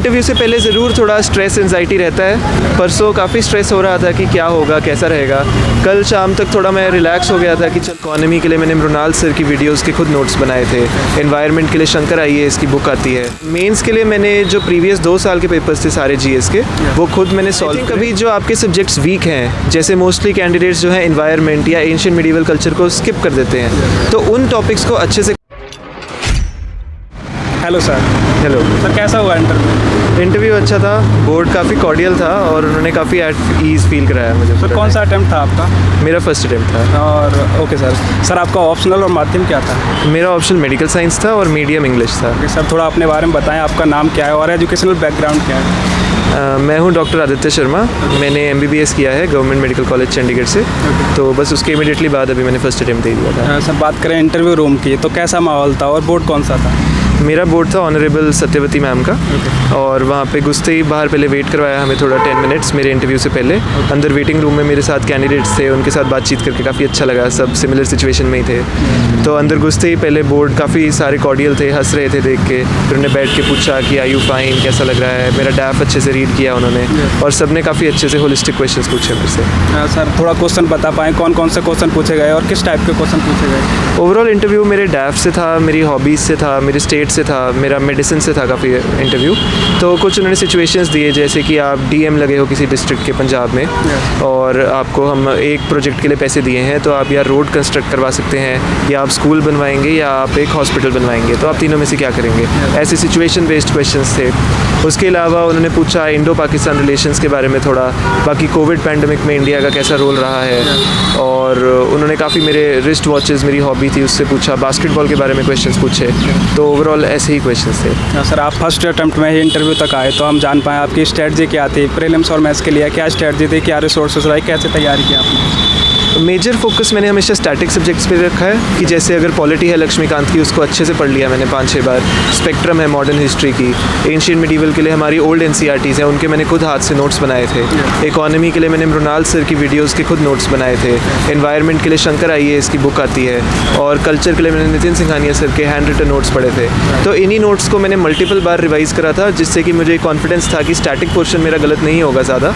Interview से पहले ज़रूर थोड़ा स्ट्रेस एंजाइटी रहता है। परसों काफ़ी स्ट्रेस हो रहा था कि क्या होगा, कैसा रहेगा। कल शाम तक थोड़ा मैं रिलैक्स हो गया था कि चल इकोनॉमी के लिए मैंने मृणाल सर की वीडियोस के खुद नोट्स बनाए थे। एनवायरनमेंट के लिए शंकर IAS की बुक आती है। मेंस के लिए मैंने जो प्रीवियस 2 साल के पेपर्स थे सारे GS के, वो खुद मैंने सॉल्व। कभी जो आपके सब्जेक्ट्स वीक हैं, जैसे मोस्टली कैंडिडेट्स जो हैं एनवायरनमेंट या एंशिएंट मिडिवल कल्चर को स्किप कर देते हैं, तो उन टॉपिक्स को अच्छे से। Hello sir. हेलो सर, कैसा हुआ इंटरव्यू? इंटरव्यू अच्छा था, बोर्ड काफ़ी कॉर्डियल था और उन्होंने काफ़ी एट ईज़ फील कराया मुझे। सर, कौन सा अटेम्प्ट था आपका? मेरा फर्स्ट अटेम्प्ट था। और ओके सर। सर, आपका ऑप्शनल और माध्यम क्या था? मेरा ऑप्शनल मेडिकल साइंस था और मीडियम इंग्लिश था। ओके सर, थोड़ा अपने बारे में बताएं, आपका नाम क्या है और एजुकेशनल बैकग्राउंड क्या है? मैं हूं डॉक्टर आदित्य शर्मा। मैंने MBBS किया है गवर्नमेंट मेडिकल कॉलेज चंडीगढ़ से। तो बस उसके इमीडिएटली बाद अभी मैंने फर्स्ट अटेम्प्ट दे दिया था। सर, बात करें इंटरव्यू रूम की, तो कैसा माहौल था और बोर्ड कौन सा था? मेरा बोर्ड था ऑनरेबल सत्यवती मैम का। और वहाँ पे घुसते ही बाहर पहले वेट करवाया हमें थोड़ा 10 मिनट्स मेरे इंटरव्यू से पहले। अंदर वेटिंग रूम में मेरे साथ कैंडिडेट्स थे, उनके साथ बातचीत करके काफ़ी अच्छा लगा। सब सिमिलर सिचुएशन में ही थे। तो अंदर घुसते ही पहले बोर्ड काफ़ी सारे कॉर्डियल थे, हंस रहे थे देख के। फिर उन्होंने बैठ के पूछा कि आर यू फाइन, कैसा लग रहा है। मेरा डैफ अच्छे से रीड किया उन्होंने और सब ने काफ़ी अच्छे से होलिस्टिक क्वेश्चन पूछे मेरे से। सर, थोड़ा क्वेश्चन बता पाएँ, कौन कौन से क्वेश्चन पूछे गए और किस टाइप के क्वेश्चन पूछे गए? ओवरऑल इंटरव्यू मेरे डैफ से था, मेरी हॉबीज़ से था, मेरे स्टेट से था, मेरा मेडिसिन से था काफ़ी इंटरव्यू। तो कुछ उन्होंने सिचुएशंस दिए, जैसे कि आप DM लगे हो किसी डिस्ट्रिक्ट के पंजाब में और आपको हम एक प्रोजेक्ट के लिए पैसे दिए हैं, तो आप या रोड कंस्ट्रक्ट करवा सकते हैं या आप स्कूल बनवाएंगे या आप एक हॉस्पिटल बनवाएंगे, तो आप तीनों में से क्या करेंगे। ऐसे सिचुएशन बेस्ड क्वेश्चंस थे। उसके अलावा उन्होंने पूछा इंडो पाकिस्तान रिलेशंस के बारे में थोड़ा, बाकी कोविड पैंडमिक में इंडिया का कैसा रोल रहा है। और उन्होंने काफ़ी मेरे रिस्ट वॉचेस, मेरी हॉबी थी, उससे पूछा। बास्केटबॉल के बारे में क्वेश्चंस पूछे। तो ओवरऑल ऐसे ही क्वेश्चंस थे। सर, आप फर्स्ट अटेम्प्ट में ही इंटरव्यू तक आए, तो हम जान पाएँ आपकी स्ट्रेटजी क्या थी, प्रीलिम्स और मेंस के लिए क्या स्ट्रेटजी थी, क्या रिसोर्सेज रहे, कैसे तैयारी की आपने? मेजर फोकस मैंने हमेशा स्टैटिक सब्जेक्ट्स पे रखा है कि जैसे अगर पॉलिटी है लक्ष्मीकांत की, उसको अच्छे से पढ़ लिया मैंने 5-6 बार। स्पेक्ट्रम है मॉडर्न हिस्ट्री की। एंशिएंट मिडिवल के लिए हमारी ओल्ड NCERTs हैं, उनके मैंने खुद हाथ से नोट्स बनाए थे। इकोनॉमी के लिए मैंने मृणाल सर की वीडियोस के खुद नोट्स बनाए थे। एनवायरनमेंट के लिए शंकर IAS की बुक आती है। और कल्चर के लिए मैंने नितिन सिंघानिया सर के हैंड रिटन नोट्स पढ़े थे। तो इन्हीं नोट्स को मैंने मल्टीपल बार रिवाइज़ करा था, जिससे कि मुझे कॉन्फिडेंस था कि स्टैटिक पोर्शन मेरा गलत नहीं होगा ज़्यादा।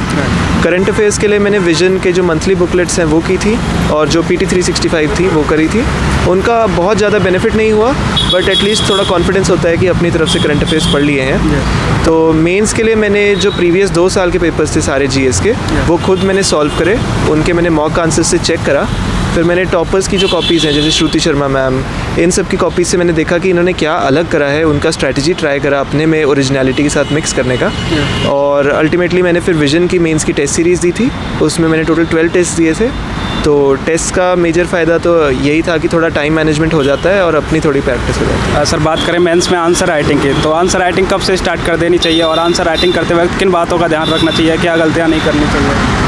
करंट अफेयर्स के लिए मैंने विजन के जो मंथली बुकलेट्स हैं वो की थी और जो PT 365 थी वो करी थी। उनका बहुत ज़्यादा बेनिफिट नहीं हुआ, बट एटलीस्ट थोड़ा कॉन्फिडेंस होता है कि अपनी तरफ से करंट अफेयर्स पढ़ लिए हैं। तो मेंस के लिए मैंने जो प्रीवियस 2 साल के पेपर्स थे सारे GS के, वो खुद मैंने सॉल्व करे। उनके मैंने मॉक आंसर से चेक करा। फिर मैंने टॉपर्स की जो कॉपीज़ हैं, जैसे श्रुति शर्मा मैम, इन सब की कॉपीज़ से मैंने देखा कि इन्होंने क्या अलग करा है, उनका स्ट्रैटेजी ट्राई करा अपने में ओरिजिनलिटी के साथ मिक्स करने का। और अल्टीमेटली मैंने फिर विजन की मेंस की टेस्ट सीरीज़ दी थी, उसमें मैंने टोटल 12 टेस्ट दिए थे। तो टेस्ट का मेजर फ़ायदा तो यही था कि थोड़ा टाइम मैनेजमेंट हो जाता है और अपनी थोड़ी प्रैक्टिस हो जाती है। सर, बात करें मेंस में आंसर राइटिंग की, तो आंसर राइटिंग कब से स्टार्ट कर देनी चाहिए और आंसर राइटिंग करते वक्त किन बातों का ध्यान रखना चाहिए, क्या गलतियाँ नहीं करनी चाहिए?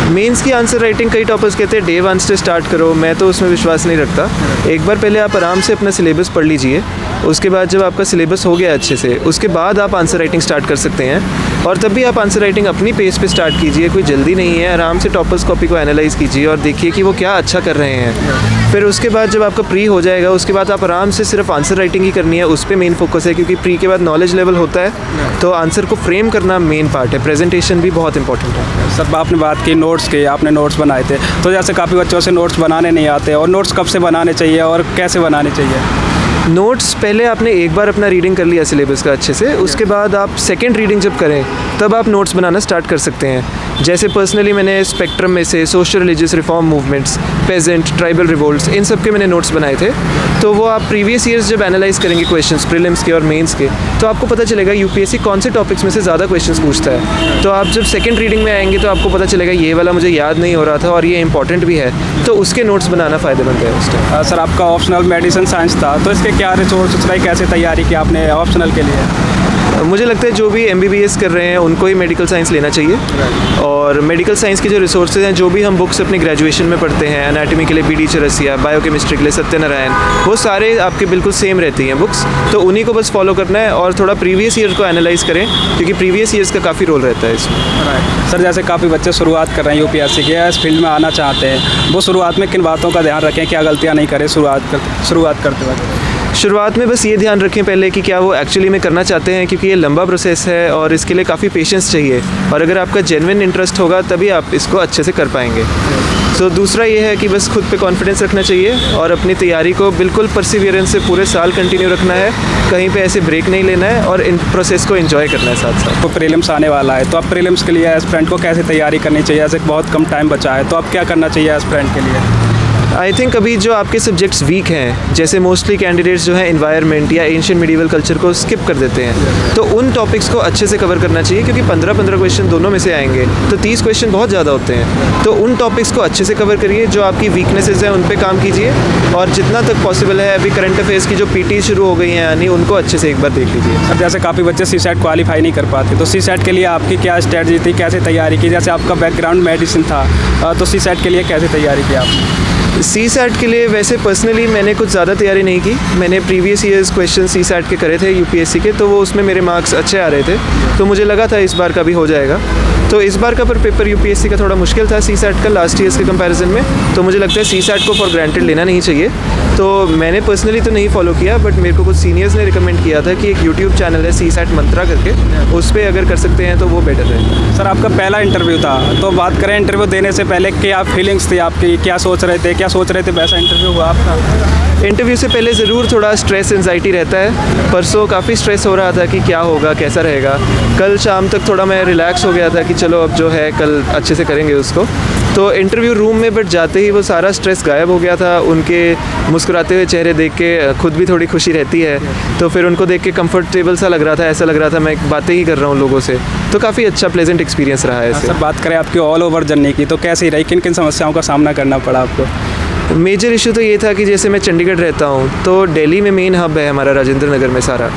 मेंस की आंसर राइटिंग कई टॉपर्स कहते हैं Day 1 से स्टार्ट करो, मैं तो उसमें विश्वास नहीं रखता। एक बार पहले आप आराम से अपना सिलेबस पढ़ लीजिए। उसके बाद जब आपका सिलेबस हो गया अच्छे से, उसके बाद आप आंसर राइटिंग स्टार्ट कर सकते हैं। और तब भी आप आंसर राइटिंग अपनी पेस पे स्टार्ट कीजिए, कोई जल्दी नहीं है। आराम से टॉपर्स कॉपी को एनालाइज कीजिए और देखिए कि वो क्या अच्छा कर रहे हैं। फिर उसके बाद जब आपका प्री हो जाएगा, उसके बाद आप आराम से सिर्फ आंसर राइटिंग ही करनी है, उस पर मेन फोकस है। क्योंकि प्री के बाद नॉलेज लेवल होता है, तो आंसर को फ्रेम करना मेन पार्ट है। प्रेजेंटेशन भी बहुत इंपॉर्टेंट है। सर, आपने बात की नोट्स की, आपने नोट्स बनाए थे, तो जैसे काफ़ी बच्चों से नोट्स बनाने नहीं आते, और नोट्स कब से बनाने चाहिए और कैसे बनाने चाहिए? नोट्स पहले आपने एक बार अपना रीडिंग कर लिया सिलेबस का अच्छे से, उसके बाद आप सेकंड रीडिंग जब करें तब आप नोट्स बनाना स्टार्ट कर सकते हैं। जैसे पर्सनली मैंने स्पेक्ट्रम में से social religious reform movements, peasant, tribal revolts, इन सब के मैंने नोट्स बनाए थे। तो वो आप प्रीवियस ईयर्स जब एनालाइज करेंगे क्वेश्चंस प्रीलिम्स के और मेंस के, तो आपको पता चलेगा UPSC कौन से टॉपिक्स में से ज़्यादा क्वेश्चंस पूछता है। तो आप जब सेकंड रीडिंग में आएंगे तो आपको पता चलेगा ये वाला मुझे याद नहीं हो रहा था और ये इंपॉर्टेंट भी है, तो उसके नोट्स बनाना फ़ायदेमंद है उस टाइम। सर, आपका ऑप्शनल मेडिसिन साइंस था, तो इसके क्या रिसोर्स रहे, कैसे तैयारी की आपने ऑप्शनल के लिए? मुझे लगता है जो भी MBBS कर रहे हैं उनको ही मेडिकल साइंस लेना चाहिए। और मेडिकल साइंस के जो रिसोर्सेज हैं, जो भी हम बुक्स अपनी ग्रेजुएशन में पढ़ते हैं, एनाटॉमी के लिए BD चरसिया, बायोकेमिस्ट्री के लिए सत्यनारायण, वो सारे आपके बिल्कुल सेम रहती हैं बुक्स। तो उन्हीं को बस फॉलो करना है और थोड़ा प्रीवियस ईयर को एनालाइज करें, क्योंकि प्रीवियस ईयर्स का काफ़ी रोल रहता है इसमें। सर, जैसे काफ़ी बच्चे शुरुआत कर रहे हैं UPSC के, इस फील्ड में आना चाहते हैं, वो शुरुआत में किन बातों का ध्यान रखें, क्या गलतियाँ नहीं करें शुरुआत करते वक्त? शुरुआत में बस ये ध्यान रखें पहले कि क्या वो एक्चुअली में करना चाहते हैं, क्योंकि ये लंबा प्रोसेस है और इसके लिए काफ़ी पेशेंस चाहिए, और अगर आपका जेन्युइन इंटरेस्ट होगा तभी आप इसको अच्छे से कर पाएंगे। तो दूसरा ये है कि बस खुद पे कॉन्फिडेंस रखना चाहिए और अपनी तैयारी को बिल्कुल परसिवियरेंस से पूरे साल कंटिन्यू रखना है, कहीं पे ऐसे ब्रेक नहीं लेना है और इन प्रोसेस को एंजॉय करना है साथ साथ। तो प्रीलिम्स आने वाला है, तो आप प्रीलिम्स के लिए एस्पिरेंट को कैसे तैयारी करनी चाहिए? ऐसे बहुत कम टाइम बचा है, तो अब क्या करना चाहिए एस्पिरेंट के लिए? आई थिंक अभी जो आपके सब्जेक्ट्स वीक हैं, जैसे मोस्टली कैंडिडेट्स जो हैं एनवायरनमेंट या एंशिएंट मिडिवल कल्चर को स्किप कर देते हैं, तो उन टॉपिक्स को अच्छे से कवर करना चाहिए, क्योंकि 15-15 क्वेश्चन दोनों में से आएंगे, तो 30 क्वेश्चन बहुत ज़्यादा होते हैं। तो उन टॉपिक्स को अच्छे से कवर करिए, जो आपकी वीकनेसेस हैं उन पे काम कीजिए, और जितना तक पॉसिबल है अभी करंट अफेयर्स की जो पीटी शुरू हो गई हैं यानी उनको अच्छे से एक बार देख लीजिए। अब जैसे काफ़ी बच्चे सीसेट क्वालिफाई नहीं कर पाते, तो सीसेट के लिए आपकी क्या स्ट्रेटजी थी, कैसे तैयारी की? जैसे आपका बैकग्राउंड मेडिसिन था, तो सीसेट के लिए कैसे तैयारी की आपने? सीसैट के लिए वैसे पर्सनली मैंने कुछ ज़्यादा तैयारी नहीं की। मैंने प्रीवियस ईयर्स क्वेश्चन सीसैट के करे थे यूपीएससी के, तो वो उसमें मेरे मार्क्स अच्छे आ रहे थे, तो मुझे लगा था इस बार का भी हो जाएगा। तो इस बार का पर पेपर यूपीएससी का थोड़ा मुश्किल था सीसैट का लास्ट ईयर्स के कंपैरिजन में, तो मुझे लगता है सीसैट को फॉर ग्रांटेड लेना नहीं चाहिए। तो मैंने पर्सनली तो नहीं फॉलो किया, बट मेरे को कुछ सीनियर्स ने रिकमेंड किया था कि एक यूट्यूब चैनल है सीसैट मंत्रा करके, उस पर अगर कर सकते हैं तो वो बेटर है। सर आपका पहला इंटरव्यू था, तो बात करें इंटरव्यू देने से पहले क्या फीलिंग्स थी आपकी, क्या सोच रहे थे वैसा इंटरव्यू हुआ आपका? इंटरव्यू से पहले ज़रूर थोड़ा स्ट्रेस एंजाइटी रहता है। परसों काफ़ी स्ट्रेस हो रहा था कि क्या होगा, कैसा रहेगा। कल शाम तक थोड़ा मैं रिलैक्स हो गया था कि चलो अब जो है कल अच्छे से करेंगे उसको। तो इंटरव्यू रूम में बट जाते ही वो सारा स्ट्रेस गायब हो गया था। उनके मुस्कुराते हुए चेहरे देख के खुद भी थोड़ी खुशी रहती है, तो फिर उनको देख के कंफर्टेबल सा लग रहा था, ऐसा लग रहा था मैं बातें ही कर रहा हूँ लोगों से। तो काफ़ी अच्छा प्लेजेंट एक्सपीरियंस रहा है। सर बात करें आपकी ऑल ओवर जर्नी की, तो कैसी रही, किन किन समस्याओं का सामना करना पड़ा आपको? मेजर इशू तो ये था कि जैसे मैं चंडीगढ़ रहता हूँ, तो दिल्ली में मेन हब है हमारा राजेंद्र नगर में सारा,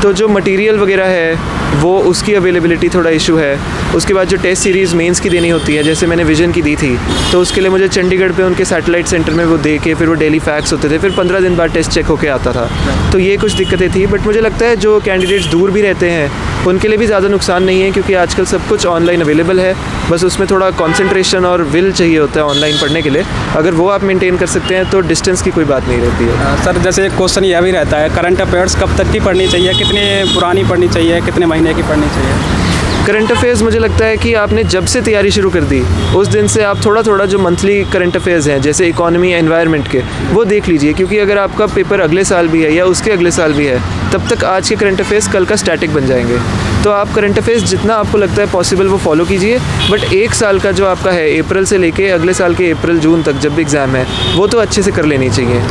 तो जो मटेरियल वगैरह है वो उसकी अवेलेबिलिटी थोड़ा इशू है। उसके बाद जो टेस्ट सीरीज़ मेंस की देनी होती है, जैसे मैंने विजन की दी थी, तो उसके लिए मुझे चंडीगढ़ पे उनके सैटेलाइट सेंटर में वो दे के फिर वो डेली फैक्स होते थे, फिर 15 दिन बाद टेस्ट चेक होके आता था। तो ये कुछ दिक्कतें थी, बट मुझे लगता है जो कैंडिडेट्स दूर भी रहते हैं उनके लिए भी ज़्यादा नुकसान नहीं है, क्योंकि आजकल सब कुछ ऑनलाइन अवेलेबल है। बस उसमें थोड़ा कॉन्सेंट्रेशन और विल चाहिए होता है ऑनलाइन पढ़ने के लिए। अगर वो आप मेंटेन कर सकते हैं तो डिस्टेंस की कोई बात नहीं रहती है। सर जैसे एक क्वेश्चन यह भी रहता है, करंट अफेयर्स कब तक की पढ़नी चाहिए, कितने पुरानी पढ़नी चाहिए, कितने महीने की पढ़नी चाहिए? करंट अफेयर्स मुझे लगता है कि आपने जब से तैयारी शुरू कर दी उस दिन से आप थोड़ा थोड़ा जो मंथली करंट अफेयर्स हैं, जैसे इकोनॉमी या एनवायरनमेंट के, वो देख लीजिए, क्योंकि अगर आपका पेपर अगले साल भी है या उसके अगले साल भी है, तब तक आज के करंट अफेयर्स कल का स्टैटिक बन जाएंगे। तो आप करंट अफेयर्स जितना आपको लगता है पॉसिबल वो फॉलो कीजिए, बट एक साल का जो आपका है अप्रैल से लेके अगले साल के अप्रैल जून तक जब भी एग्ज़ाम है, वो तो अच्छे से कर लेनी चाहिए।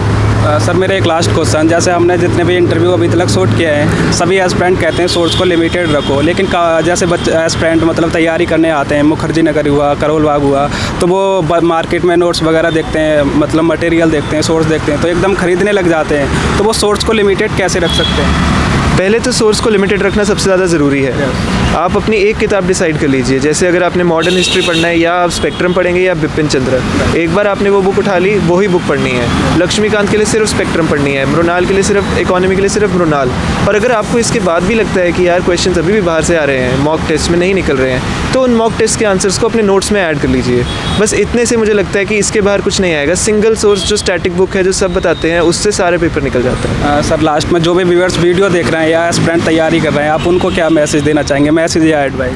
सर मेरा एक लास्ट क्वेश्चन, जैसे हमने जितने भी इंटरव्यू अभी तक शूट किए हैं, सभी एस्पिरेंट कहते हैं सोर्स को लिमिटेड रखो, लेकिन जैसे बच्चे एस्पिरेंट मतलब तैयारी करने आते हैं, मुखर्जी नगर हुआ, करोल बाग हुआ, तो वो मार्केट में नोट्स वगैरह देखते हैं, मतलब मटेरियल देखते हैं, सोर्स देखते हैं, तो एकदम खरीदने लग जाते हैं। तो वो सोर्स को लिमिटेड कैसे रख सकते हैं? पहले तो सोर्स को लिमिटेड रखना सबसे ज़्यादा ज़रूरी है। आप अपनी एक किताब डिसाइड कर लीजिए, जैसे अगर आपने मॉडर्न हिस्ट्री पढ़ना है या आप स्पेक्ट्रम पढ़ेंगे या बिपिन चंद्र, एक बार आपने वो बुक उठा ली, वही बुक पढ़नी है। लक्ष्मीकांत के लिए सिर्फ स्पेक्ट्रम पढ़नी है, मृणाल के लिए सिर्फ इकोनॉमी के लिए सिर्फ मृणाल। और अगर आपको इसके बाद भी लगता है कि यार क्वेश्चन अभी भी बाहर से आ रहे हैं, मॉक टेस्ट में नहीं निकल रहे हैं, तो उन मॉक टेस्ट के आंसर्स को अपने नोट्स में ऐड कर लीजिए। बस इतने से मुझे लगता है कि इसके बाहर कुछ नहीं आएगा। सिंगल सोर्स जो स्टैटिक बुक है, जो सब बताते हैं, उससे सारे पेपर निकल जाते हैं। सर लास्ट में जो भी व्यूअर्स वीडियो देख रहे हैं या एस्पिरेंट तैयारी कर रहे हैं, आप उनको क्या मैसेज देना चाहेंगे, मैसेज या एडवाइस?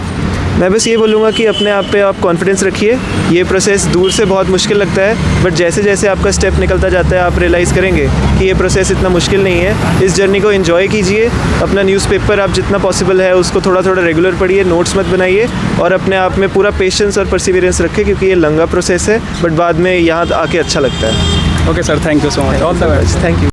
मैं बस ये बोलूँगा कि अपने आप पे आप कॉन्फिडेंस रखिए। ये प्रोसेस दूर से बहुत मुश्किल लगता है, बट जैसे जैसे आपका स्टेप निकलता जाता है आप रियलाइज़ करेंगे कि ये प्रोसेस इतना मुश्किल नहीं है। इस जर्नी को एंजॉय कीजिए। अपना न्यूज़पेपर आप जितना पॉसिबल है उसको थोड़ा थोड़ा रेगुलर पढ़िए, नोट्स मत बनाइए, और अपने आप में पूरा पेशेंस और परसिवियरेंस रखें, क्योंकि ये लंबा प्रोसेस है, बट बाद में यहाँ आके अच्छा लगता है। Okay sir, thank you so much, all the best. Thank you.